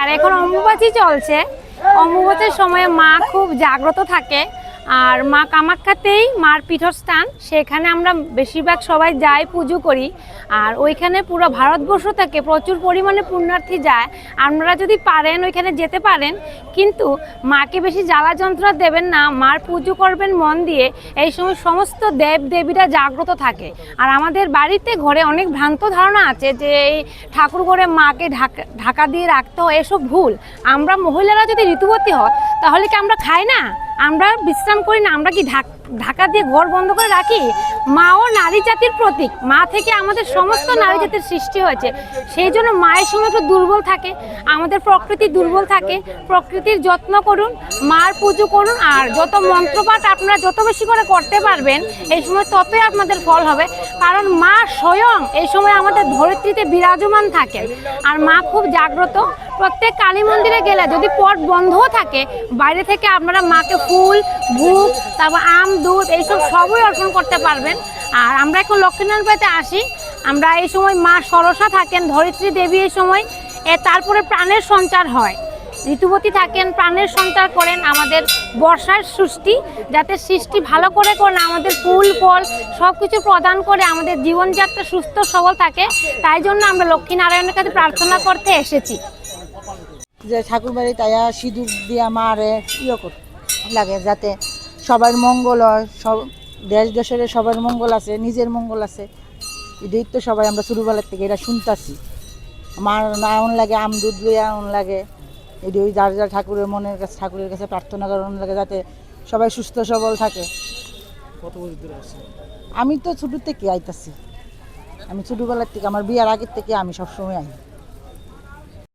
আর এখন অম্বুবাচী চলছে। অম্বুবাচীর সময় মা খুব জাগ্রত থাকে। আর মা কামাখ্যাতেই মার পীঠস্থান, সেখানে আমরা বেশিরভাগ সবাই যাই, পুজো করি। আর ওইখানে পুরো ভারতবর্ষ থেকে প্রচুর পরিমাণে পুণ্যার্থী যায়। আপনারা যদি পারেন ওইখানে যেতে পারেন, কিন্তু মাকে বেশি জ্বালা যন্ত্রণা দেবেন না, মার পুজো করবেন মন দিয়ে। এই সময় সমস্ত দেব দেবীরা জাগ্রত থাকে। আর আমাদের বাড়িতে ঘরে অনেক ভ্রান্ত ধারণা আছে যে এই ঠাকুর ঘরে মাকে ঢাকা দিয়ে রাখতে হয়, এসব ভুল। আমরা মহিলারা যদি ঋতুবতী হয় তাহলে কি আমরা খাই না, আমরা বিশ্রাম করি না, আমরা কি ঢাকা দিয়ে ঘর বন্ধ করে রাখি? মাও নারী জাতির প্রতীক, মা থেকে আমাদের সমস্ত নারী জাতির সৃষ্টি হয়েছে। সেই জন্য মায়ের সময় একটু দুর্বল থাকে, আমাদের প্রকৃতি দুর্বল থাকে। প্রকৃতির যত্ন করুন, মার পুজো করুন। আর যত মন্ত্রপাঠ আপনারা যত বেশি করে করতে পারবেন এই সময় ততই আপনাদের ফল হবে। কারণ মা স্বয়ং এই সময় আমাদের ধরিত্রীতে বিরাজমান থাকেন। আর মা খুব জাগ্রত। প্রত্যেক কালী মন্দিরে গেলে যদি পট বন্ধও থাকে, বাইরে থেকে আপনারা মাকে ফুল, ভোগ, তারপর আম, দুধ এইসব সবই অর্পণ করতে পারবেন। আর আমরা এখন লক্ষ্মীনারায়ণ বাড়িতে আসি, আমরা এই সময় মা সরসা থাকেন, ধরিত্রী দেবী এই সময়। তারপরে প্রাণের সঞ্চার হয়, ঋতুবতী থাকেন, প্রাণের সঞ্চার করেন। আমাদের বর্ষার সৃষ্টি, যাতে সৃষ্টি ভালো করে করেন, আমাদের ফুল ফল সব কিছু প্রদান করে আমাদের জীবনযাত্রা সুস্থ সবল থাকে। তাই জন্য আমরা লক্ষ্মীনারায়ণের কাছে প্রার্থনা করতে এসেছি যে ঠাকুর বাড়ি তাইয়া সিঁদুর দিয়া মারে লাগে, যাতে সবার মঙ্গল হয়, সব দেশ দেশের সবার মঙ্গল আছে, নিজের মঙ্গল আছে। এটাই তো সবাই আমরা ছোটোবেলার থেকে এটা শুনতাছি। আমার না এমন লাগে আম দুধ লইয়া এমন লাগে, এটাই যার যার ঠাকুরের মনের কাছে, ঠাকুরের কাছে প্রার্থনা করার লাগে যাতে সবাই সুস্থ সবল থাকে। কত বছর ধরে আছে? আমি তো ছোটো থেকে আইতাছি, আমি ছোটোবেলার থেকে, আমার বিয়ার আগের থেকে আমি সবসময় আই।